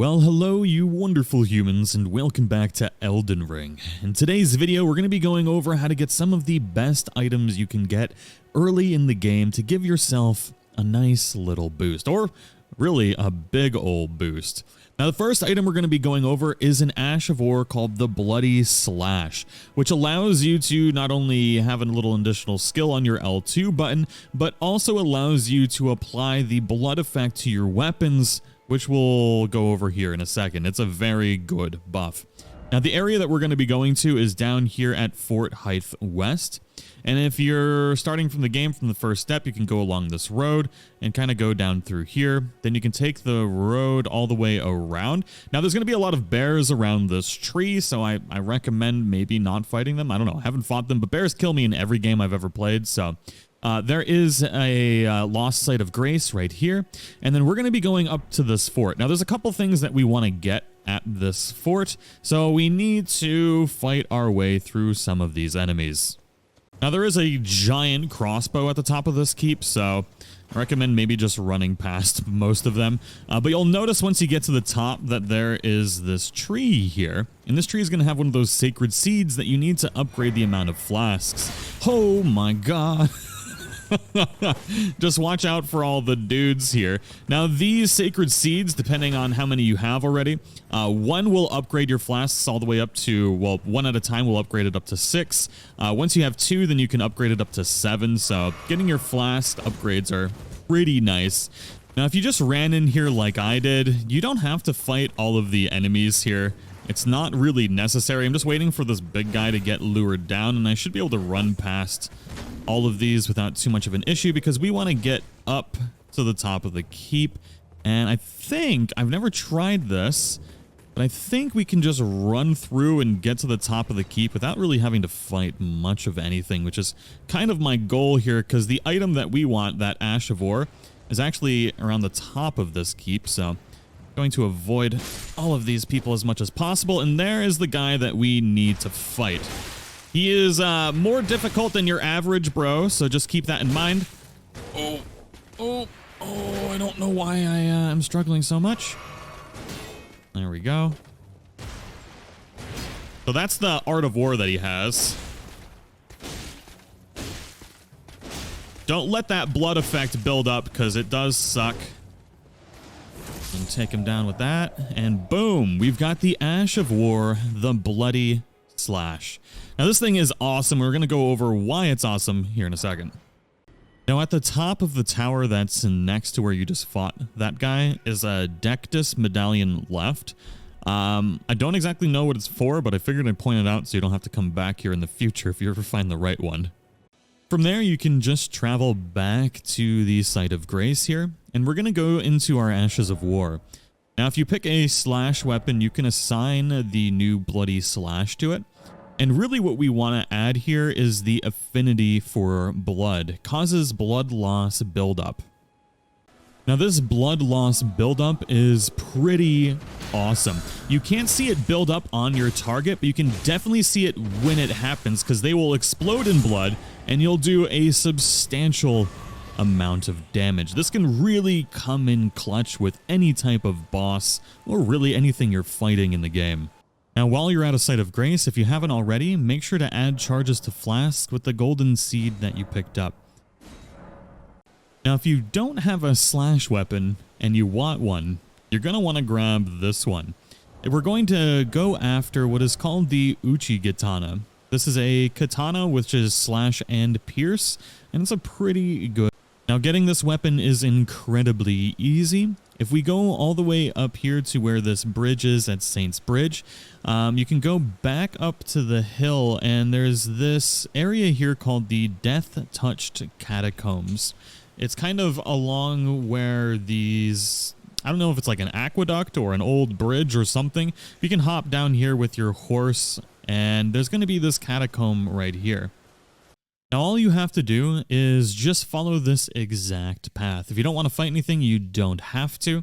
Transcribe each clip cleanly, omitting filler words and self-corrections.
Well, hello you wonderful humans, and welcome back to Elden Ring. In today's video, we're going to be going over how to get some of the best items you can get early in the game to give yourself a nice little boost, or really a big old boost. Now, the first item we're going to be going over is an Ash of War called the Bloody Slash, which allows you to not only have a little additional skill on your L2 button, but also allows you to apply the blood effect to your weapons, which we'll go over here in a second. It's a very good buff. Now, the area that we're going to be going to is down here at Fort Hythe West. And if you're starting from the game from the first step, you can go along this road and kind of go down through here. Then you can take the road all the way around. Now, there's going to be a lot of bears around this tree, so I recommend maybe not fighting them. I don't know. I haven't fought them, but bears kill me in every game I've ever played, so... there is a lost site of grace right here, and then we're going to be going up to this fort. Now, there's a couple things that we want to get at this fort, so we need to fight our way through some of these enemies. Now, there is a giant crossbow at the top of this keep, so I recommend maybe just running past most of them. But you'll notice once you get to the top that there is this tree here, and this tree is going to have one of those sacred seeds that you need to upgrade the amount of flasks. Oh my god! Just watch out for all the dudes here. Now, these sacred seeds, depending on how many you have already, one will upgrade your flasks all the way up to, well, one at a time will upgrade it up to 6. Once you have 2, then you can upgrade it up to 7. So getting your flask upgrades are pretty nice. Now, if you just ran in here like I did, you don't have to fight all of the enemies here. It's not really necessary. I'm just waiting for this big guy to get lured down, and I should be able to run past all of these without too much of an issue, because we want to get up to the top of the keep. And I think, I've never tried this, but I think we can just run through and get to the top of the keep without really having to fight much of anything, which is kind of my goal here, because the item that we want, that Ash of War, is actually around the top of this keep, so going to avoid all of these people as much as possible. And there is the guy that we need to fight. He is more difficult than your average bro, so just keep that in mind. Oh, I don't know why I am struggling so much. There we go. So that's the Art of War that he has. Don't let that blood effect build up, because it does suck. And take him down with that, and boom, we've got the Ash of War, the Bloody Slash. Now, this thing is awesome. We're going to go over why it's awesome here in a second. Now, at the top of the tower that's next to where you just fought that guy is a Dectus Medallion left. I don't exactly know what it's for, but I figured I'd point it out so you don't have to come back here in the future if you ever find the right one. From there, you can just travel back to the Site of Grace here, and we're going to go into our Ashes of War. Now, if you pick a slash weapon, you can assign the new Bloody Slash to it. And really what we want to add here is the affinity for blood. Causes blood loss buildup. Now, this blood loss buildup is pretty awesome. You can't see it build up on your target, but you can definitely see it when it happens, because they will explode in blood and you'll do a substantial amount of damage. This can really come in clutch with any type of boss, or really anything you're fighting in the game. Now, while you're out of Sight of Grace, if you haven't already, make sure to add charges to flask with the golden seed that you picked up. Now, if you don't have a slash weapon and you want one, you're going to want to grab this one. We're going to go after what is called the Uchi Katana. This is a katana which is slash and pierce, and it's a pretty good. Now, getting this weapon is incredibly easy. If we go all the way up here to where this bridge is at Saint's Bridge, you can go back up to the hill, and there's this area here called the Death-Touched Catacombs. It's kind of along where these, I don't know if it's like an aqueduct or an old bridge or something. You can hop down here with your horse, and there's going to be this catacomb right here. Now, all you have to do is just follow this exact path. If you don't want to fight anything, you don't have to.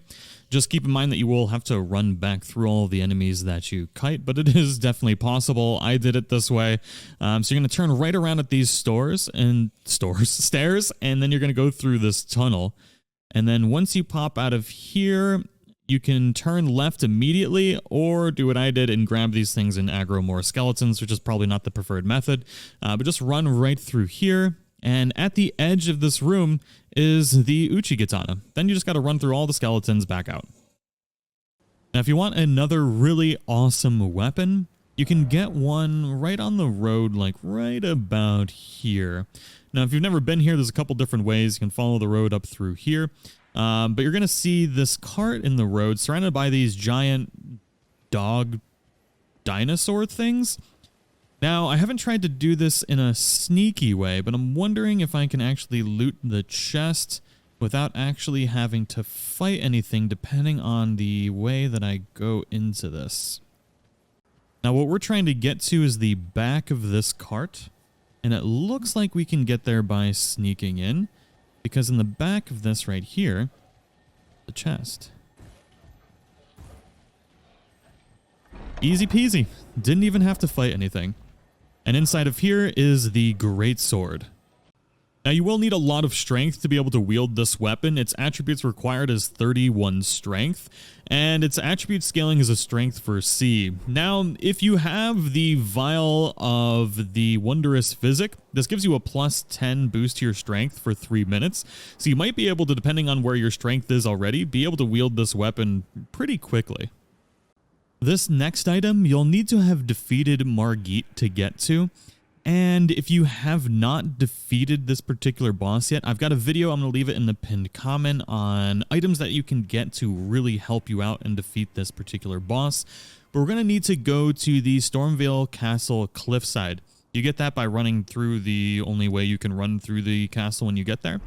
Just keep in mind that you will have to run back through all the enemies that you kite, but it is definitely possible. I did it this way. So you're going to turn right around at these stairs, and then you're going to go through this tunnel. And then once you pop out of here, you can turn left immediately or do what I did and grab these things and aggro more skeletons, which is probably not the preferred method. But just run right through here. And at the edge of this room is the Uchi Katana. Then you just got to run through all the skeletons back out. Now, if you want another really awesome weapon, you can get one right on the road, like right about here. Now, if you've never been here, there's a couple different ways. You can follow the road up through here. But you're going to see this cart in the road surrounded by these giant dog dinosaur things. Now, I haven't tried to do this in a sneaky way, but I'm wondering if I can actually loot the chest without actually having to fight anything, depending on the way that I go into this. Now, what we're trying to get to is the back of this cart, and it looks like we can get there by sneaking in, because in the back of this right here, the chest. Easy peasy. Didn't even have to fight anything. And inside of here is the Great Sword. Now, you will need a lot of strength to be able to wield this weapon. Its attributes required is 31 strength, and its attribute scaling is a strength for C. Now, if you have the Vial of the Wondrous Physic, this gives you a plus 10 boost to your strength for 3 minutes. So you might be able to, depending on where your strength is already, be able to wield this weapon pretty quickly. This next item, you'll need to have defeated Margit to get to. And if you have not defeated this particular boss yet, I've got a video, I'm going to leave it in the pinned comment, on items that you can get to really help you out and defeat this particular boss. But we're going to need to go to the Stormvale Castle cliffside. You get that by running through the only way you can run through the castle when you get there.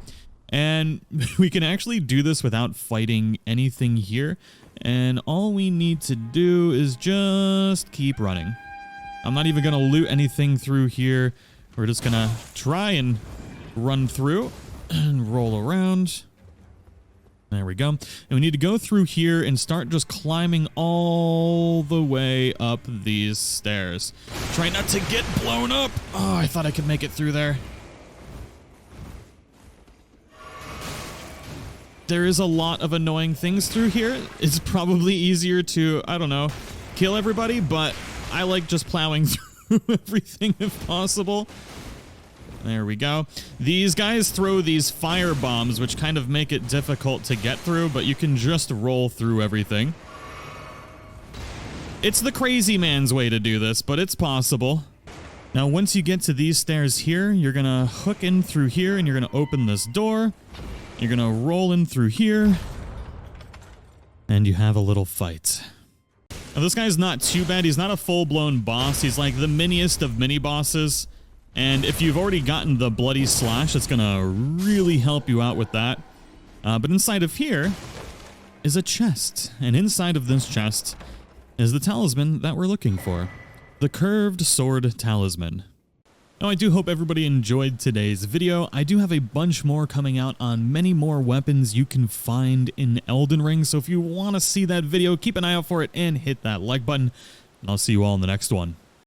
And we can actually do this without fighting anything here. And all we need to do is just keep running. I'm not even going to loot anything through here. We're just going to try and run through and roll around. There we go. And we need to go through here and start just climbing all the way up these stairs. Try not to get blown up. Oh, I thought I could make it through there. There is a lot of annoying things through here. It's probably easier to, I don't know, kill everybody, but I like just plowing through everything if possible. There we go. These guys throw these fire bombs, which kind of make it difficult to get through, but you can just roll through everything. It's the crazy man's way to do this, but it's possible. Now, once you get to these stairs here, you're going to hook in through here, and you're going to open this door. You're going to roll in through here, and you have a little fight. Now, this guy's not too bad. He's not a full-blown boss. He's like the miniest of mini-bosses. And if you've already gotten the Bloody Slash, it's going to really help you out with that. But inside of here is a chest. And inside of this chest is the talisman that we're looking for. The Curved Sword Talisman. Now, I do hope everybody enjoyed today's video. I do have a bunch more coming out on many more weapons you can find in Elden Ring. So if you want to see that video, keep an eye out for it and hit that like button. And I'll see you all in the next one.